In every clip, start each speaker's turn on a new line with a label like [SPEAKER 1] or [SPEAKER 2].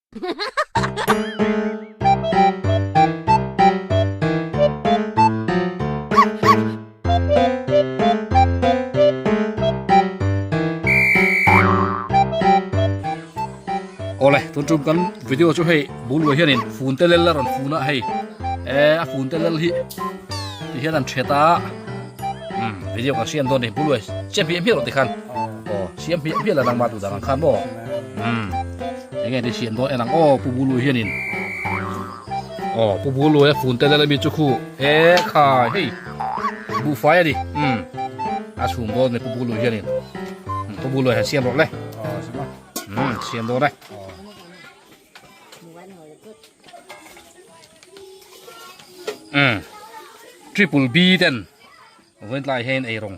[SPEAKER 1] โอ้เลยทุนจุ่มกันวิดีโอช่วยให้บุญรวยเฮียนินฟูนเตลเลอร์รอนฟูนะให้ฟูนเตลเลอร์ที่เฮียนันเชต้าวิดีโอกับเสียมตัวนี้บุญรวยเสียมเพี้ยนหรอกติคันโอ้เสียมเพี้ยนแล้วนางมาดูดังคันบ่ยังไงที่เสียมตัวนังปูบุญรวยเฮียนินปูบุญรวยฟูนเตลเลอร์มีจุคู่ค่ะเฮ้ยบูไฟดิอาชุมตัวนี้ปูบุญรวยเฮียนินปูบุญรวยให้เสียมหรอกเลยเสียมตัวเลยTriple B เด่นเว้นลายเห็นไอ้รง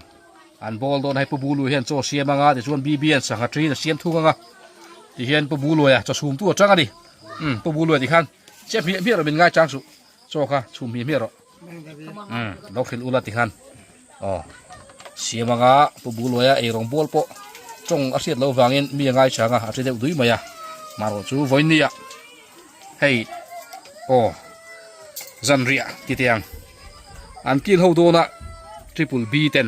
[SPEAKER 1] อันบอลโดนให้ปูบูลุยเห็นโซเชียมังอ่ะแต่ชวนบีสังกัดทรีน่ะเสียมทุ่งอ่ะที่เห็นปูบูลุยอ่ะจะชูมตัวจังอ่ะดิปูบูลุยที่ขันเจ็บเพี้ยเราเป็นง่ายจังสุโซค่ะชูมเพี้ยเราเราขึ้นอุลาที่ขันเสียมังอ่ะปูบูลุยอ่ะไอ้รงบอลโปจงอาเซียนเราฟังเงินมีง่ายจังอ่ะอาจจะเดือดดุยมาอ่ะมาเราจูวันนี้อ่ะเฮ้ยจันเรียที่เตียงอันกินหัวโดนะTriple B เต็น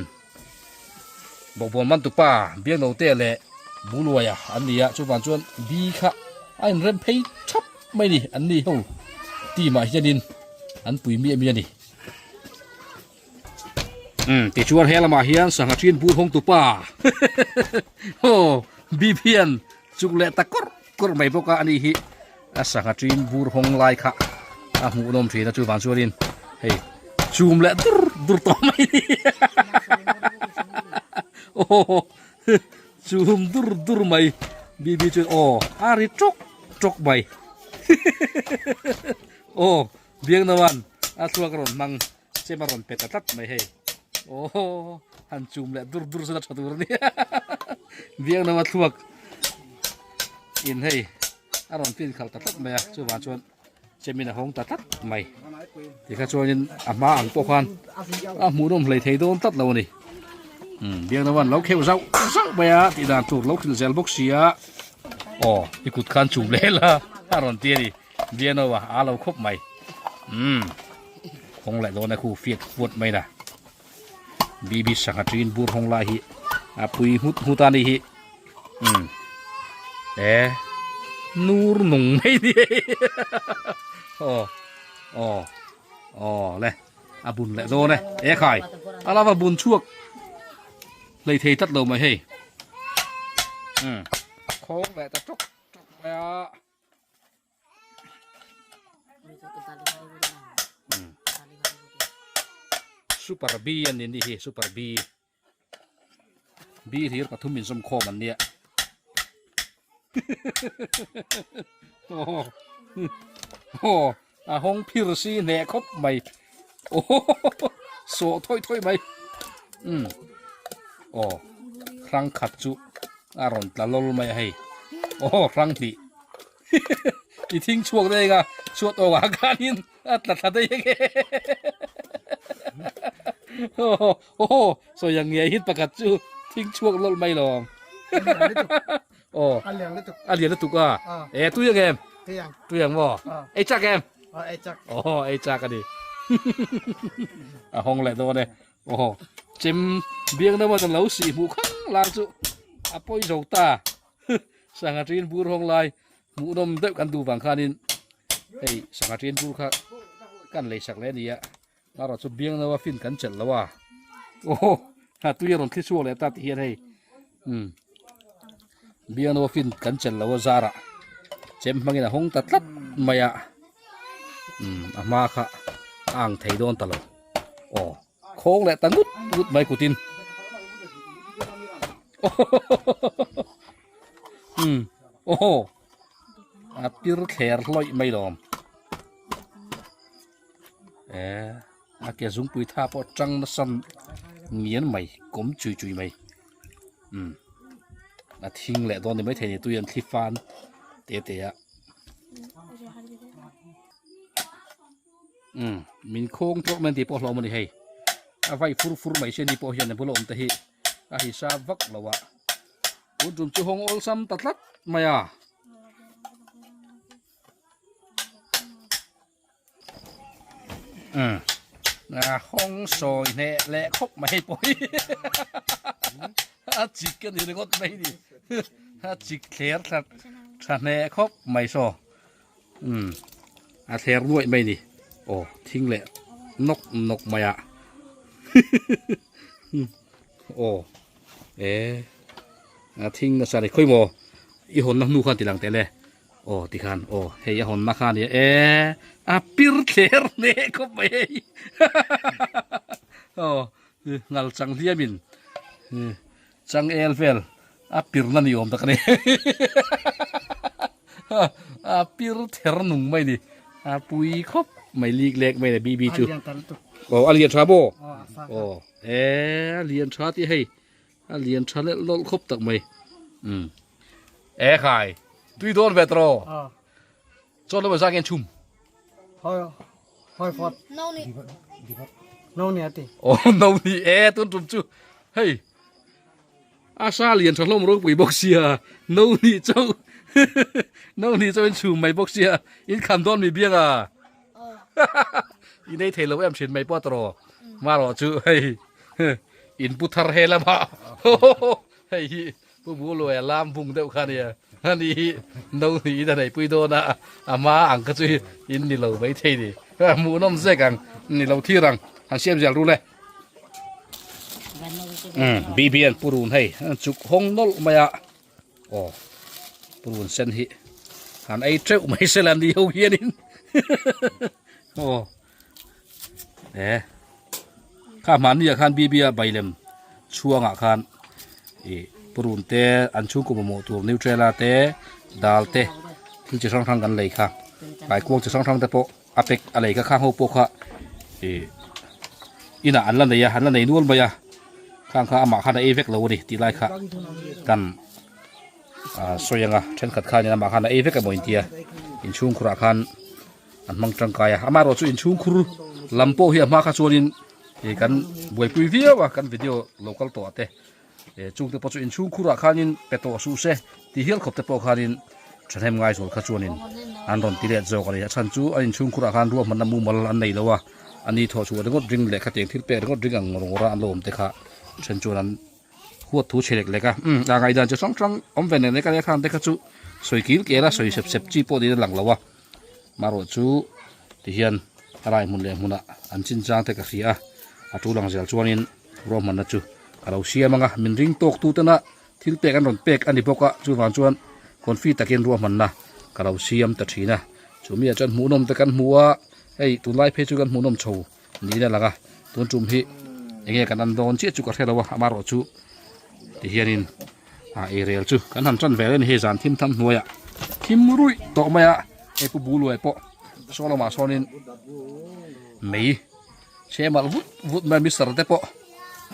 [SPEAKER 1] บอกบอลมันตุป้าเบี้ยงเราเตะเลยบุลวยอ่ะอันนี้อ่ะชวนชวนบีค่ะอันเริ่มเพย์ชับไม่ดิอันนี้เขาตีมาเฮียดินอันปุ๋ยเมียนี่ติชวนเฮลมาเฮียนสังกัดชินบูทงตุป้าบีเพียนจุกเละตะกรไม่พกอันนี้ฮิสังกัดชินบูทงลายค่ะหูนมทีนะชวนชวนดินเฮ้ยซูมแล้วดูต่อไม่ดีซูมดูไม่บีจนอาริจกไปเบียงนวันตัวกระโดดมังเจ้ามารอนเป็ดตัดไม่ให้หันซูมแล้วดูสุดชัดตัวนี้เบียงนวันตัวอินให้อารอนฟินเขาตัดไม่ชวนจะมีหน้าห้องตัดไม่ที่ข้าชวนอามาอังปกคันหมูนมเลยเทโดนตัดเรานี่เบียงนวันเราเขียวเศร้าไปที่ด่านถูกเราขึ้นเซลบ็อกเสียที่กุดคันจูบเลยล่ะอารอนเตียดิเบียงนวันเราครบไหมคงแหละโดนในคู่เฟียดฟวดไหมนะบีสังกัดจีนบูร์ฮงลาฮิปุยหุตานิฮินูร์หนุ่งไม่ดีเลยบุญแหละโดนเลยไข่อะไรว่าบุญชั่วเลยเทตัดเราไม่ให้โค้งแหละแต่จกไปซูเปอร์บีอันนี้ดิซูเปอร์บีที่เราทุ่มมินสมโคมันเนี่ยห้องพิรซีแหนครบไหมโซ่ถ้อยไหมครั้งขัดจุอารอนตะลลไม่ให้ครั้งที่อีทิ้งช่วงได้ไงช่วงตัวการนินตัดได้ยังไงโซ่ยังไงฮิตประกาศจุทิ้งช่วงลลไม่ลองอันเหลียงแล้วตุกตู้ยังไงตู้ยังบ่ไอ้จักแกมไอ้จักกันดิห้องแหละตัวเนี่ยจิมเบียงนั่นว่าจะเหลาสีหมูข้างล่างจุปอยโจตาสังกัดจีนบูร์ห้องลายหมูนมเด็กกันดูบางคานินสังกัดจีนบูร์ค่ะกันเลยสักแล้วนี่มาเราจะเบียงนั่นว่าฟินกันเจ็ดแล้วว่าตู้ยังรอนที่ช่วงเลยตัดเฮียให้เบียงนั่นว่าฟินกันเจ็ดแล้วว่าซาระเจมมังอินะห้องตัดไม่มาค่ะอ่างไทยโดนตลอดโค้งแหละตังงุดไม่กุตินปีรแขรลอยไม่ลอมแกซุงปุยท่าพอจังนั่สันเงียนไม่ก้มจุยไม่ทิ้งแหละตอนนี้ไม่เท่ตัวยันที่ฟันเตะมินโค้งตกมันที่พอเรามันให้ไฟฟูไม่เช่นที่พอเห็นในพวกเราแต่ฮิซาวักเราคุณจุ่มจุ่มห้องอลซัมตัดลัดมา ห้องซอยแน่และคบไม่ปอยจิกกันอยู่ในก็ไม่ดีจิกเคลียร์ครับฉันแน่คบไม่ซอเทร์ด้วยไม่ดีโอ้ทิ้งเลยนกมาอะโอ้ทิ้งนะสันค่อยโมอีหนน้ำนูขันตีหลังแต่เลยโอ้ตีขันโอ้เฮียหนมาขันเนี่ยปิร์เทร์เน่ก็ไม่โอ้งัลจังเทียบินจังเอลเฟลปิร์นั่นยอมตะกันเนี่ยปิร์เทร์นุ่งไม่ดีปุยครบไม่ลีกเล็กไม่ได้บีจูโอ้เลียนชาโบโอ้เลียนชาที่ให้เลียนชาเล็ดลดครบตักไม่ขายตุยโดนเวทรอจนเราไปสร้างเงินชุม
[SPEAKER 2] หอยฟอดโน่เนี่ยติ
[SPEAKER 1] โอ้โน่นี่ต้นจุ่มจูเฮ้ยอาซาเลียนชาลมรู้ปุ๋ยบกเสียโน่นี่เจ้าโน่นี่เจ้าเป็นชุมไม่บกเสียอินคำต้นมีเบี้ยอ่ะอินได้เทเลเอ็มเชิญไม่ป้อตรอมาหรอจูเฮ้ยอินพุทธเฮละมาเฮ้ยผู้บุรุษลามพุงเดียวกันเนี่ยนี่โน่นี่แต่ไหนปุยโดนะอามาอังกจุยอินนี่เราไม่เท่ดิมูน้ำเสกันนี่เราที่รังหันเสียมจะรู้เลยบีเบียนปูรุนให้จุกห้องนอลมาอะโอ้ปูรุนเซนฮิหันไอเจ้าไม่เสลันดีเอาเฮียนินโอ้ข้ามันนี่อาคารบีเบียใบเล็มช่วงอาคารปูรุนเตอันชูกุมโมตัวนิวเทรลาเตดาลเตที่จะช่องทางกันเลยค่ะหลายกวงจะช่องทางแต่โปอาเป็กอะไรก็ข้างหัวโปค่ะอิน่ะอันละไหนอันละไหนนู่นไปอ่ะข้างอามาข้างเอฟเฟกเราดิตีไล่ค่ะกันสวยยังเช่นขัดข้าเนี่ยมาข้างเอฟเฟกกับมวยอินเดียอินชุ่งคราคันอันมังจังกายอามาเราช่วยอินชุ่งครูลำโพเฮียมาข้าชวนินกันบวยปุยเวียวกันวิดีโอโลกัลตัวเตจุงเตปช่วยอินชุ่งคราคันินเป็ดตัวสู้เสที่เฮียขบเตปคันินฉันเห็นง่ายสุดข้าชวนินอันรอนตีเล็ดโจกันเลยฉันจูอินชุ่งคราคันรวมมันน้ำมูมันอันไหนแล้ววะอันนี้ทอชัวเรื่องก็ดึงเล็กขัดเองที่เป็ดก็ดึงอ่างงงระอันลมเตะค่ะฉันจูนั้นหัวทูเฉล็กเลยค่ะอย่างไรเดินจะสองครั้งอมเวนในการเลี้ยงข้างเตะค่ะจูสวยกิลเกล้าสวยเสพจีโปดีหลังแล้ววะมาโรจูที่เฮียนอะไรมุนเลยมุนอ่ะอันจินจางเตะกับเสียจูหลังเสียจวนนินรวมมันนะจูเราเสียมั้งอ่ะมินริงตกตูเตนะที่เป็ดกันรอนเป็ดอันนี้พวกอ่ะจูหลังจวนคนฟีตะเกียนรวมมันนะเราเสียมตัดทีนะจูมีอาจารย์หมูนมตะกันหัวไอ้ตุนไล่เพชรกันหมูนมโชว์นี่นั่นแหละค่ะตุนจุ่มฮีอย่างเงี้ยกันอันโดนเชี่ยจุกกระเทลวะมาโรจูที่เฮียนินเอเรียลจูกันหันจันเวลนเฮซันทิมทำหน่วยทิมรุ่ยต่อมาไอ้ผู้บูรวยปะโซลมาโซนินไม่เชื่อมาวุดมันมิสร์เตปะ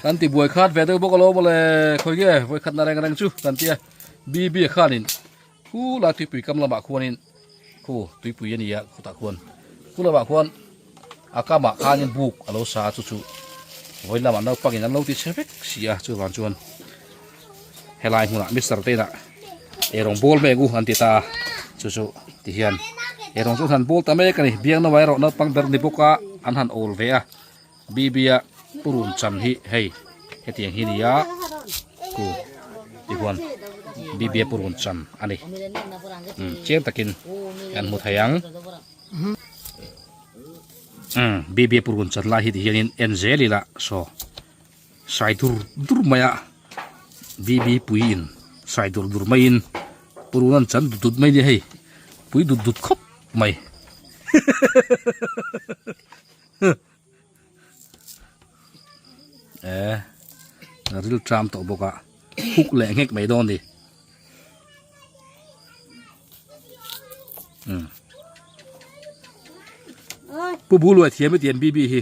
[SPEAKER 1] กันที่บวยขาดเวลบอกเราบอกเลยคอยเงี้ยบวยขาดอะไรกันจูกันที่บีขาดินคู่ลาตุยปุยกำลังบากควนินคู่ตุยปุยยันนี่คู่ตะควรคู่ละบากควรอากาศมาขานินบุกอโลซาจูวันละมันเราปักอินนั้นเราติดเชฟเสียจูวันจวนเฮลัยหัวมิสเตอร์เต้น่ะรองบอลเมกูอันติตาจูที่เฮียนรองจูทันบอลทำไมกันนี่เบียงน้อยเรานับปังเดินดิบุกะอันหันโอลเวียบีเบียปุรุนจันฮิเฮ้เฮตียงฮินียากูอีกวันบีเบียปุรุนจันอันนี้เจียงตะกินอันมุทัยังบีเบียปุรุนจันลาฮิที่เฮียนเอ็นเซลีละโซไซดูร์มายาบีบีปุยอินไซดูร์มาอินปุรุนันจันดุดไม่ได้ให้ปุยดุดครบไม่ริลทรัมตัวบอกว่าฮุกแหลงเฮกไม่โดนดิผู้บูรวยเทียมไม่เทียมบีบีฮี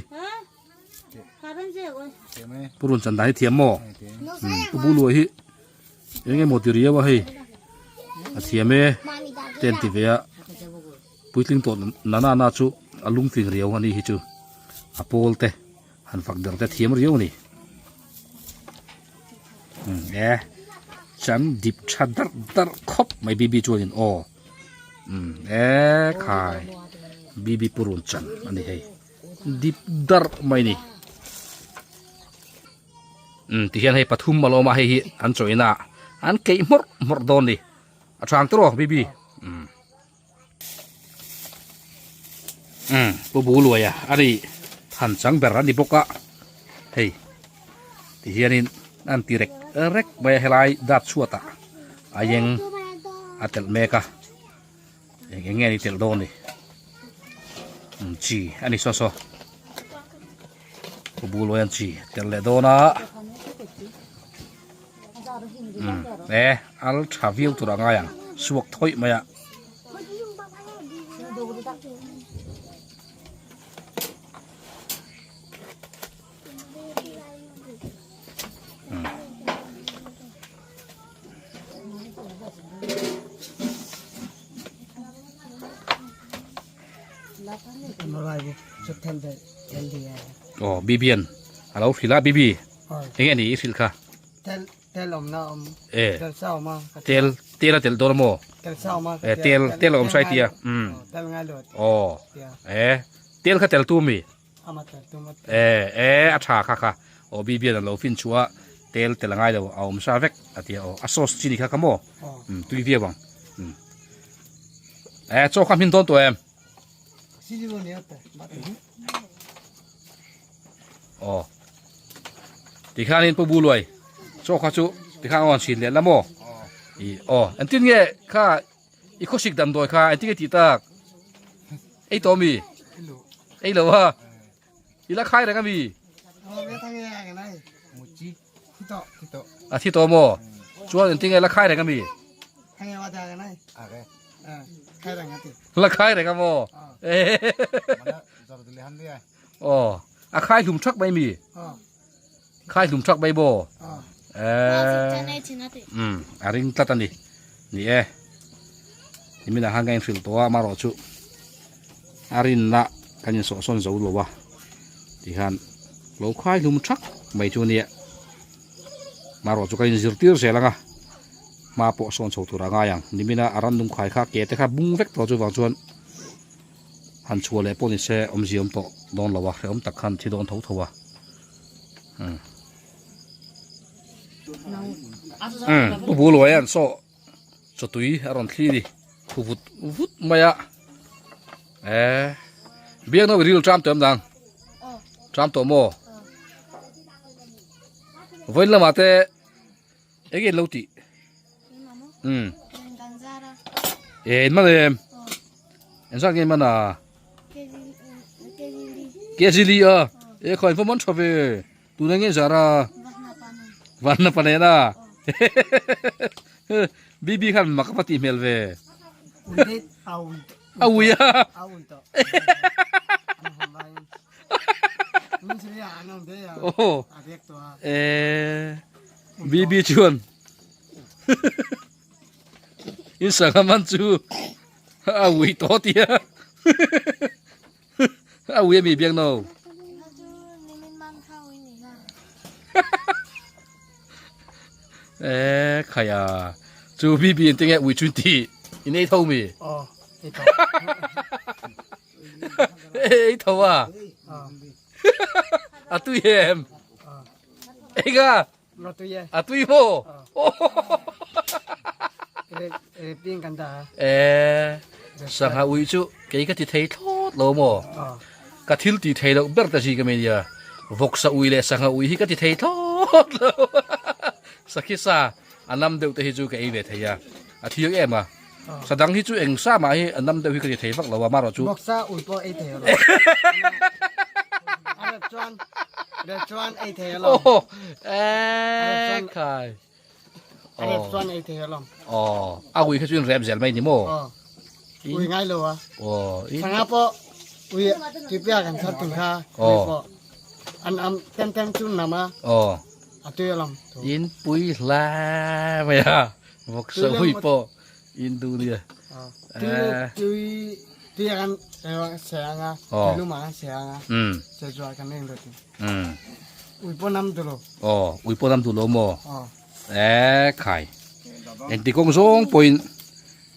[SPEAKER 1] ปุรุนจันได้เทียมหม้อผู้บูรวยฮียังไงหมดที่เรียกว่าให้เทียมเต็นติเวียปุยลิงตัวนาจูอลุงฟิงเรียวอันนี้ฮิจูอโปลเตหันฝักเดือดแต่เทียมเรียวนี่ฉันดิบชัดดัดครบไม่บีบีจวนโอขายบีบีปุรุนจันอันนี้ให้ dip dar mai ni ti hian hei pathum maloma hei hi an choina an kei mor don ni athang tro bibi bu bu luaya ari han chang ber ani boka hei ti hianin an ti rek bai helai dat chuata ayeng atel meka eng ni tel don ni chi ani so bu luaya chi tel le dona al travel tu ranga yang suak thoi maya oh bibian alo phila bibi eng ni phil kha
[SPEAKER 2] tel om na om tel sao ma
[SPEAKER 1] tel dormo tel om sai tia
[SPEAKER 2] tel ngai lot
[SPEAKER 1] oh tel kha tel tu mi
[SPEAKER 2] ama tel tu ma
[SPEAKER 1] atha kha o bibian lo fin chua tel ngai lo om sa vek atia o asos chi ni kha kamo tui via bang cho kham hin ton to em
[SPEAKER 2] si ji lo ne ata
[SPEAKER 1] oh ti khanin pu bu loi cho kha chu ti kha on sin le lamo an tin nge kha i khosik dam doi kha an ti ti tak ei to mi ei lo ha i la khai ra ga mi
[SPEAKER 2] me thang ye ga nai mu chi ti
[SPEAKER 1] thi to mo chuan an ti nge la khai ra ga mi
[SPEAKER 2] thang ye wa da ga nai khai ra ngati
[SPEAKER 1] la khai ra ga mo khai lum thak bai mi khai lum thak bai bo aring tatani ni ni mina hangain fil to ma ro chu arin na kanin so son zo lo wa ti han lo khai lum thak mai chu ni ma ro chu kain zirtir se langa ma po son chho tura nga yang ni mina aran dum khai kha ke te kha bung vek to chu wang chuan han chuale poni se om ziom to don lo wa om tak khan thi don tho thowa bu lo yan so tui aron thli ni vut maya biang no ril tram tem dang tram to mo voin la mate ege loti ma em en sang em mana ke jili khoi fo mon chobe tu na nge zara vanna panena bibi khan makapati melve awuya oh bibi chuan in sangaman chu awui to tia awuya mi biang no khaya chu bibi ting e ui chun ti in ei thau mi ei thau à tui em ấy ga à tui ho
[SPEAKER 2] pin kan da
[SPEAKER 1] sang ha ui chu cái thì thấy thốt lo mo cái thiếu thì thấy đâu biết là gì cái mình giờ vok sa ui le sang ha ui cái thì thấy thốt lo sakisa anam deu te hi chu cái về thầy à thiếu em à sadang hi chu eng sa ma hi anam deu hi cái thì thấy vak lo ma ro chu
[SPEAKER 2] vok sa ui po ai thầy lo chuan ai thầy lo
[SPEAKER 1] khai
[SPEAKER 2] chuan ai thầy lo
[SPEAKER 1] ui cái chuyện rem zel mai ni mo
[SPEAKER 2] ui ngay lo sang apo ui tipia kan sat tung kha an tem chun nama atuy lam
[SPEAKER 1] in pui la mày à vok sa hui po Indonesia
[SPEAKER 2] tuy kan seanga lu ma seanga se jua kan eng doti ui po nam tu lo
[SPEAKER 1] ui po nam tu lo mo khai en ti kong song point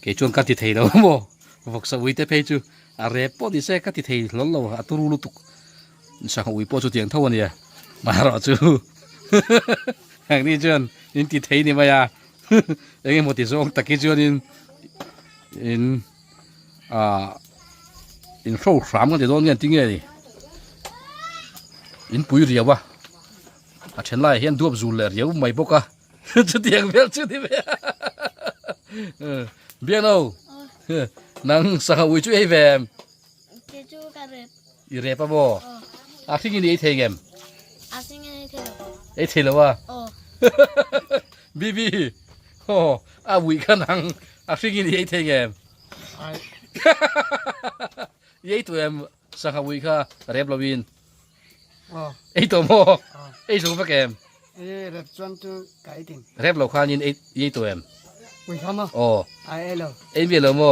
[SPEAKER 1] ke chon ka ti thei lo mo vok sa ui te pe chu a re po di se ka ti thei lo lo aturu lu tuk สักอุ้ยปอจุดเตียงเท่านี้มารอจูแห่งนี้จวนอินติดเทนี่มายาเองหมดที่ส่งตะกี้จวนอินอินโซ่สามกันจะโดนเงี้ยจริงไงนี่อินปุ๋ยเรียววะอาเช่นไรเห็นดวบจูเลยเรียวไม่ปกะจุดเตียงเบลจุดที่เบลเบียนเอานังสักอุ้ยช่วยแวมอีเรปะบ่อาทิตย์นี้เทงเอ็มเทแล้ววะบีบีโอ้อาวิกันนังอาทิตย์นี้เทงเอ็มยัยตัวเอ็มสักวิค่ะเรียบร้อยตัวโมสูงปะแกม
[SPEAKER 2] เรียบส่วนตัวไก่ติ่ง
[SPEAKER 1] เรียบร้อยค่ะยัยตัวเอ็ม
[SPEAKER 2] วิค่ะมั้ง
[SPEAKER 1] เอ็มเบียร์โม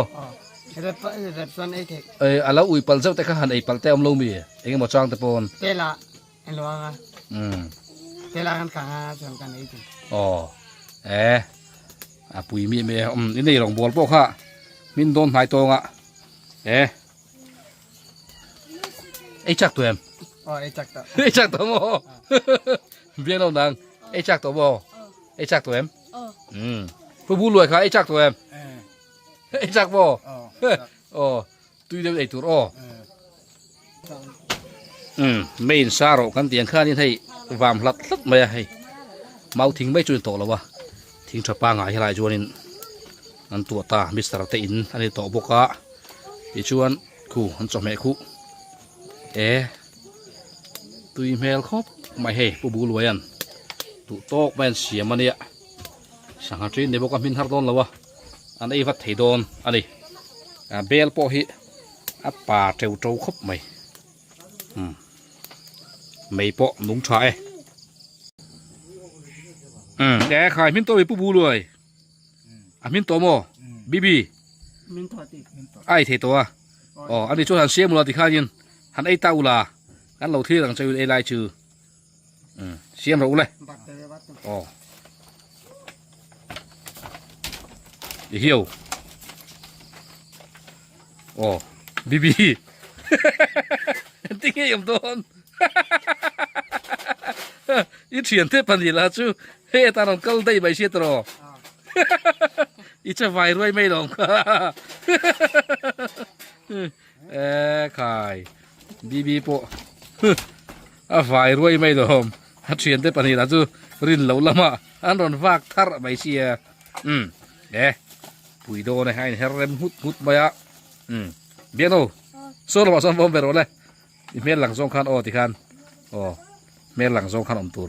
[SPEAKER 2] เรียบส่วนเทก
[SPEAKER 1] แล้วอุ้ยปัลเจ้าแต่ข้าหันปัลเต้อมลงมีเองมาจ้างตะปน
[SPEAKER 2] เตล่าหลวงอ่ะเตล่ากันขังส่วนกันติ่ง
[SPEAKER 1] ปุ๋ยมีนี่หลงบัวพวกข้ามินโดนหายตัวอ่ะจักตัวเอ็มจักตัวโมเบี้ยน้องดังจักตัวโมจักตัวเอ็มผู้บุรุษค่ะจักตัวเอ็มจักโมตุยเดียวตัวไม่อินซาโรกันเตียงข้านี่ให้วามลัดไม่ให้เมาทิ้งไม่จุนโตแล้ววะทิ้งชะปางหายไรจวนนันตัวตามิสเตอร์เตอินอันนี้ต่อบกะอีชวนคู่อันจอมแม่คู่ตุยเมลครบไม่ให้ผู้บุรุษยันตุโต๊ะแมนเสียมันเนี่ยสังหารจีนเดี๋ยวบอกกันพินฮาร์ดอนแล้ววะอันนี้วัดเทดอนอันนี้เบลพอฮิป่าเจ้าโจครบไม่ปะนุ่งชายแกขายมินโตไปผู้บุรุษมินโตโมบีบีไอเทตัวอันนี้ช่วยหันเสียมลติข้ายินหันไอเต้าลางั้นเราที่หลังจะอยู่ไอลายชื่อเสียมเราเลยเหี่ยวบีบีที่เงี้ยมโดนอีเฉียนเทพันดีละจูเฮ้ตาลงกัลได้ใบเชียตรออีจะไฟรวยไม่ลงขายบีบีโปไฟรวยไม่ลงเฉียนเทพันดีละจูรินเหลาละมาอันรอนฟากทาร์ใบเชียปุ๋ยโดนให้เฮเรมหุดไปอ่ะเบี้ยโน่โซ่ลมาส่งบอมเบอร์เลยเมลหลังส่งคันติคันเมลหลังส่งคันตัว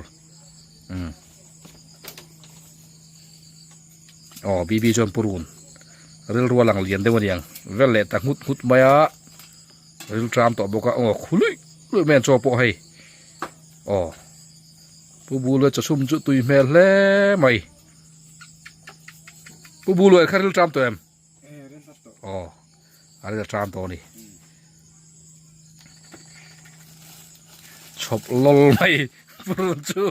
[SPEAKER 1] บีบีจนปูรุนเรื่องรัวหลังเลียนได้วันยังเวลเล่ตักหุดไปอ่ะเรื่องทรามต่อบอกว่าคุยเลยแมนโชว์ปอให้ผู้บูเลยจะซุ่มจุตุยเมลแล้วไหมผู้บูเลยแค่เรื่องทรามตัวเอ็มอะไรจะทรามตัวนี้ชอบลลไม่ปรุนจู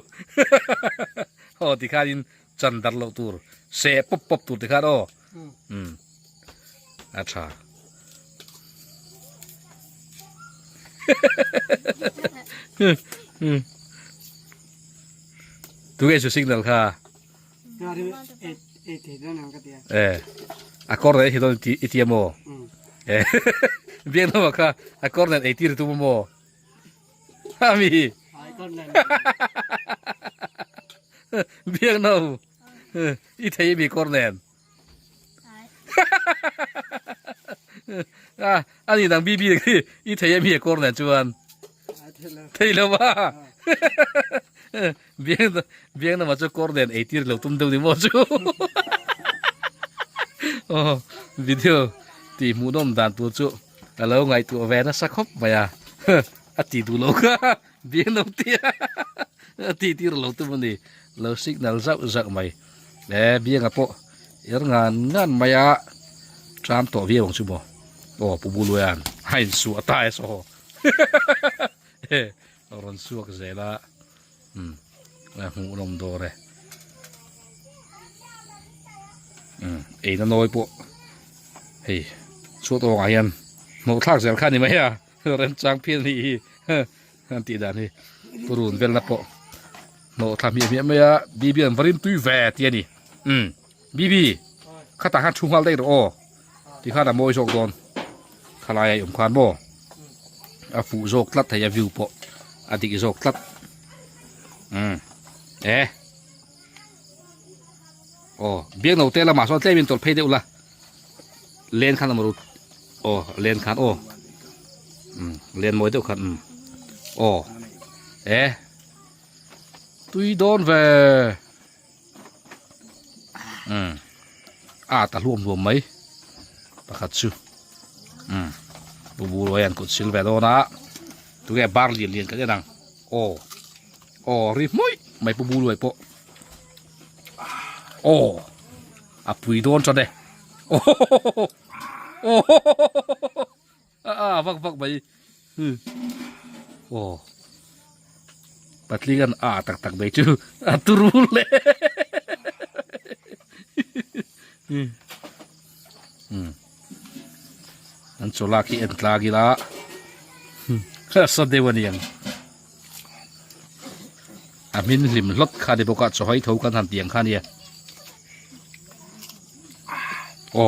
[SPEAKER 1] ที่ข้ายินจันดัลโลตูร์เสพป๊บตูร์ที่ข้าอาชาtu cái số signal kha accord đấy thì tôi ATM mo bien no kha accord này ATM tu mo ami bien no ít bị corner anh đang BB cái ít thấy bị corner chuan thấy đâu mà bien mà cho corner ATM lâu tum đâu đi mo chu video thì muốn nôm đàn tua chu lâu ngày tua vé nó sắc khóc vậy tí tu lâu cả bien nôm tí lâu tum đi lâu signal rạo mày để bien apa ngan mày tram to vie bang chu bo pu bu luan hain su atai so ron su ka zela hu nom do re nó nói bộ hey số to ngài em một thằng sẽ khăn gì mấy à ren trang phiên thì อันตีด้านนี้ปรุนเวลนับปะโนทำเมียไม่อะบีบีอันวรินตุยแวดเตียนี่บีบีข้าตาหันชุ่มหัวได้หรอที่ข้าดำมวยโชกโดนทลายควานบ่อาฟูโชกลัดไทยวิวปะอดีตโชกลัดโอ้เบียงเราเตะละมาสอนเตะเป็นตัวเพย์เดียวละเลนขันมารุดโอ้เลนขันโอ้เลนมวยเดียวขันโอ้ตุยโดนเวตารวมไหมประคัตชูบูรวยอันกุดซิลเวโดนะตัวแกบาร์เลียนกันยังนังโอ้รีบมั้ยไม่บูรวยปะโอ้ปุยโดนจนเด้โอ้ฟักไปโอ้ปัดลีกันตักไปจูตุรุเลยอันโซลากีเอ็นลากีละสเดวันยังมินริมรถคาเดบกัดสอยเท่ากันทันเตียงข้าเนี่ยโอ้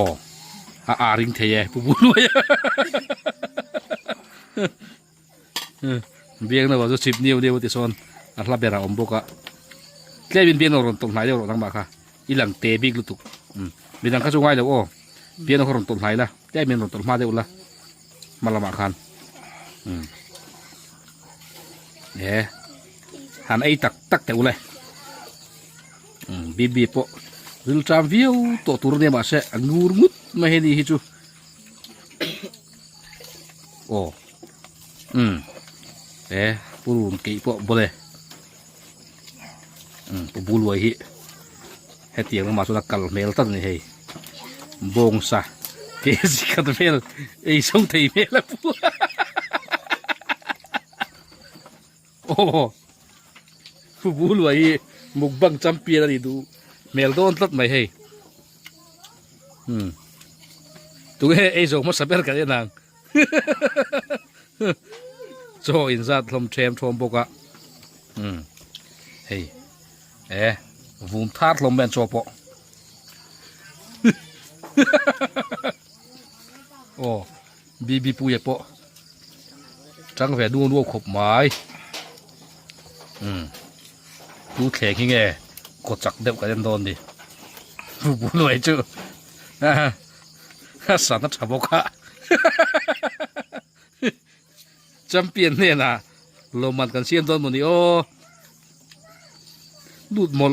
[SPEAKER 1] ริงเทียผู้บุรุษเบียงนะว่าจะสิบนิ้วเดียวที่โซนอัลลาเบราอมบกะเลี้ยบินเบียงเราตรงไหนเดียวเราตั้งบ้าค่ะอีหลังเตะบิ๊กลุตุกบินทางข้าจงไว้เดี๋ยวโอ้เบียงเราตรงไหนละเลี้ยบินเราตรงมาเดียวละมาละมาคันหันไอ้ตักแต่อุเลยบีปะริลจามวิวตัวตัวเนี่ยมาเสะงูรุดไม่เห็นดีฮิจูโอ้ปูรุนกี่ปะบ่เลยปูบุลไว้ฮิเฮตียงมาสุดกัลเมลตันนี่เฮบงซาเกสิกัดเมลไอ้ส่งที่เมลปูโอ้ปูบุลไว้มุกบังจำเปียนี่ดูเมลโดนตัดไม่ให้ตัวไอ้โจมาสับเปกันยังนังโจอินซัดลมเชมทวมบกะเฮ้วุ่นทาร์ลมเป็นโจปะโอ้บีปุยปะจังแหวดูขบไม้ดูแข็งยังไงกดจักเด็กกันโดนดิบุญรวยจื้อสันนัดฉบกะจำเปลี่ยนเนี่ยนะลมมันกันเชียนต้นมันนี่โอ้ดูดหมด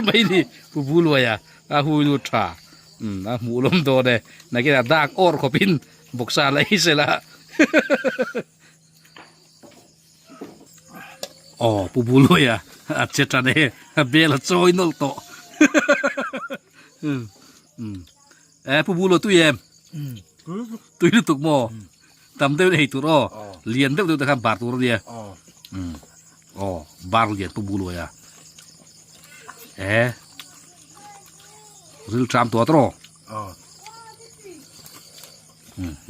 [SPEAKER 1] ไปดิบุญรวยหูดูดถ่าหมูลมโดเดนักกีฬาดากออร์ขบินบกซาอะไรเสร็จละอ๋อบุญรวยเจ็ดจันเอเบลโจยนลโตผู้บุญรวยตุยตุยตุกโมทำได้ให้ตัวรอเลียนได้ตัวนะครับบาทตัวเดียบาทเลียนผู้บุญรวยริลจามตัวตรอ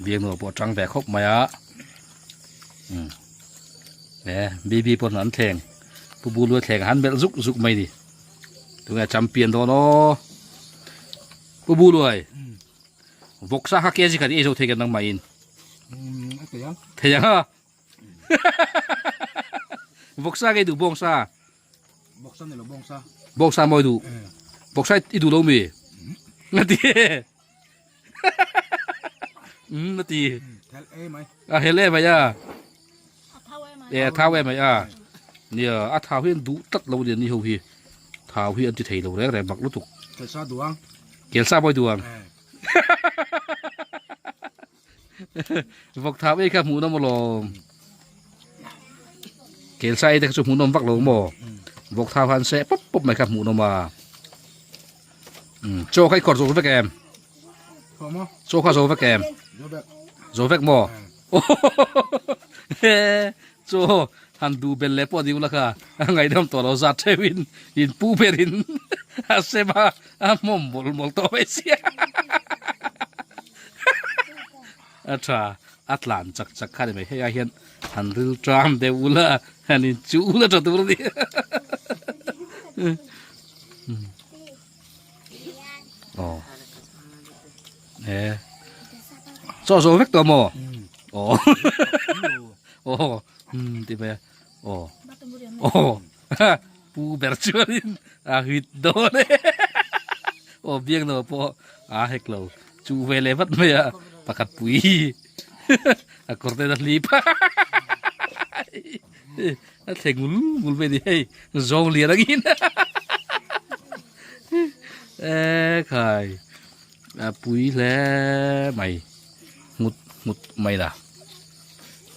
[SPEAKER 1] เบียงหนูปวดจังแบกคบมาบีปวดหนันแทงผู้บุรุษแทงหันเบลซุกไม่ดีตัวนี้จำเปลี่ยนตัวเนาะผู้บุรุษวกซาฮักเกจิกันเอโซเทกันนังไม่อินเทียงฮะวกซาเกดูบงซา
[SPEAKER 3] นี่หรอบ
[SPEAKER 1] งซาไม่ดูบงซาอีดูเรามีนาทีนาทีเฮเล่ไหมย่าท้าวไหมย่าเนี่ยท้าวเฮียนดูตัดเราเดี๋ยวนี้เขาพี่ท้าวเฮียนจะเทเราแรงบักลุตุก
[SPEAKER 3] เกลซาดวง
[SPEAKER 1] ไปดวงฟักท้าวไอ้ข้าหมูน้ำมันลมเกลซาไอ้แต่ข้าหมูน้ำฟักลงบ่ฟักท้าวหันเสะปุ๊บไม่ข้าหมูน้ำมาโจ้ใครกดโซ่ฟักแกมโจ้ข้าโซ่ฟักแกมโซ่ฟักบ่โจ้ฮันดูเบลเล่ปอดีอุลค่ะไงดำตัวเราจัดเชวินอินปูเปรินอาเซบามมบอลตัวเอเซียอาชา อัตลานจักข้าได้ไหมให้อาเห็นหันริลตรามเดวุละหันจูละจัตุรดีอ๋อโซเวกตัวโมอ๋อโอ้ที่ไปอ๋อปูเบอร์ชวลินหิดโดนโอ้เบียงโนพอเฮกโลจูเวเลวัดไม่pakat pui akorte dah lipa ngul be di hey zong lia lagi kai pui le mày ngut mày dah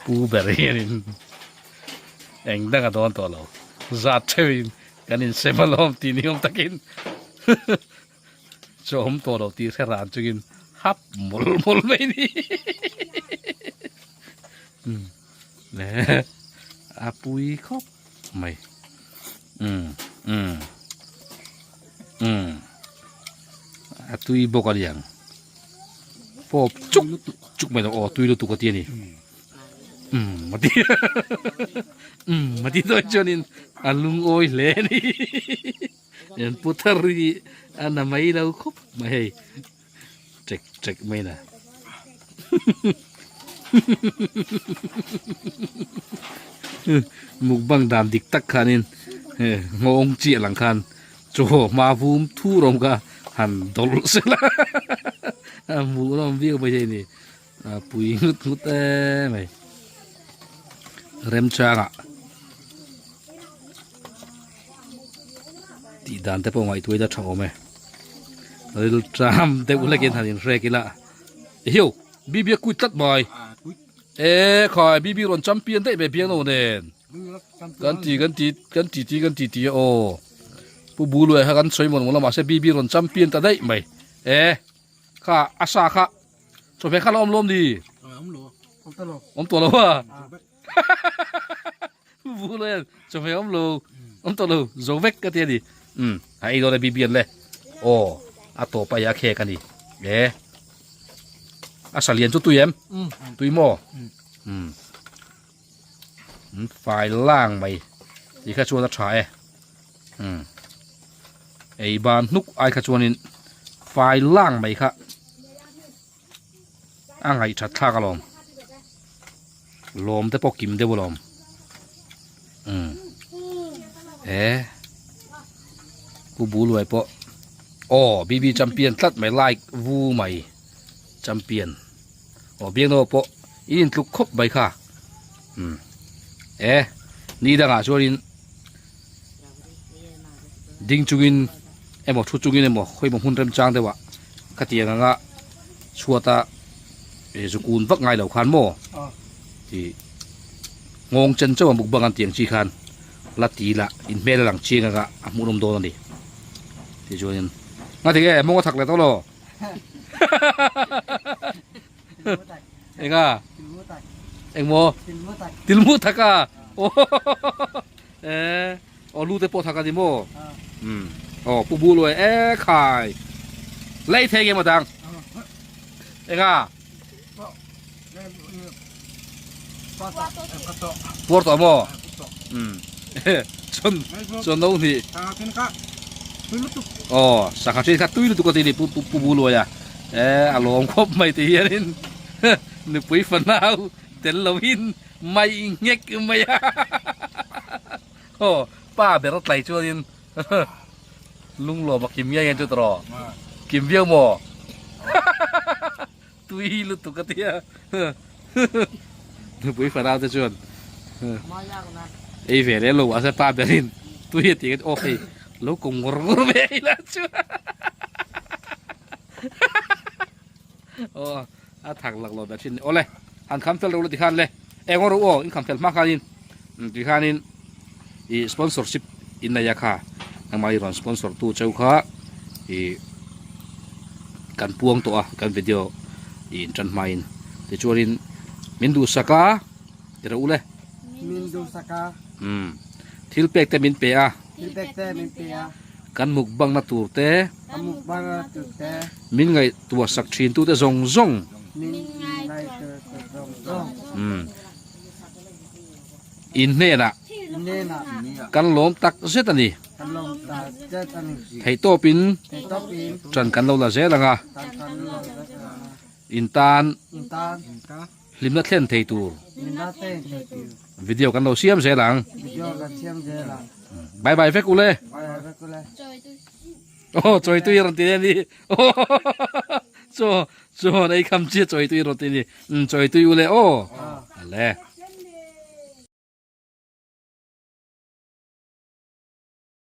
[SPEAKER 1] pu berin eng dah ka don to lo zat thewin kanin semalom tiniom takin chom to lo ti seran chukin hấp mul mấy đi nè pui khóc mày tui bốc cái gì po chúc mày nó tui lúc tụ cái tiền đi mà đi mà đi thôi cho nên lung ôi lẽ đi nên putar đi anh mày đâu khóc mày cek main lah. Mukbang dam diktak kanin ngong ci lang kan cho ma vum thu rom ka han dol sela mu rom bi ba je ni pui ngut mai rem changa ti dan te po ngai tuai da thau me Little tram te ula ken hanin rekila hiu bibi ku tat boy khoi bibi ron champion te be piano nen kan ti o pu bulu ha kan soi mon mola ma se bibi ron champion ta dai mai kha asa kha so be kha lom di om to lo wa bulu so be om to lo zo vek ka ti di hai do le bibi le ato pa ya khe kani asalian chu tuyem tuimo fai lang mai ti kha chuan a thae ei ban nuk ai kha chuanin fai lang mai kha angai that thla ka lom te pokim de bolom ku bulu ai po BB champion tlat mai like vu mai champion biang no po in tluk khop bai kha ni da nga chorin ding chungin emo thu chungin emo khoi bong hun rem chang dewa khatia nga chuata zukun vak ngai lo khan mo ti ngong chen chaw muk bangan tiang chi khan la ti la in mel lang chinga ga amunom do ni ti chorin nga thì cái mong thắc lại tao lo anh mua tiền mua thắc à lu te po thắc à đi mua pu bu rồi khai lấy thế cái mà đang Porto mo chon đâu thì sakha che kha tui lu ko ti ni pu bu lo ya alom khop mai ti hianin nu pui fanau tel lovin mai ngek mai pa berat lai chuanin lung lo ma kim ya yan tu tro kim viau mo tui lu tu ka ti ya nu pui fanau te chuan ei ve le lo asa pa berin tui ti ka okay lo cùng ngor về là chưa thằng lạc lò đặt trên ô lê anh khám phèn đâu là thì khan lê em ngor ô in khám phèn mắc khanin thì khanin i sponsorship in này kha ang mai ron sponsor tu chau kha i kan puang to kan video in chan main te churin mindu saka te ro le
[SPEAKER 2] mindu saka
[SPEAKER 1] thil pek te min pe
[SPEAKER 2] kan
[SPEAKER 1] mukbang na tur te min ngai tua sak thin tu te zong zong อินเน่น่ะ
[SPEAKER 2] นี่น่ะ
[SPEAKER 1] กันหลงตักเสตันนี่
[SPEAKER 2] กันลงตาเจ้าตัน
[SPEAKER 1] ไทยโตปิน
[SPEAKER 2] ต๊อปปี
[SPEAKER 1] จันกันเราละเสละงะ
[SPEAKER 2] ตันกันลง
[SPEAKER 1] อินตาน
[SPEAKER 2] อินตา
[SPEAKER 1] ลิมนัดเล่นไทยตู
[SPEAKER 2] มินาเต้เจ้าติว
[SPEAKER 1] วิดีโอกันเราเสียมเสหลัง
[SPEAKER 2] วิดีโอกันเชียมเจล่ะ
[SPEAKER 1] บายบายเฟกูเลย
[SPEAKER 2] ไปกูเลย
[SPEAKER 1] โอ้จอยตุยรอนตีนี่โอ้โจในคำเชื่อจอยตุยรอนตีนี่จอยตุยเลยโอ้อะไร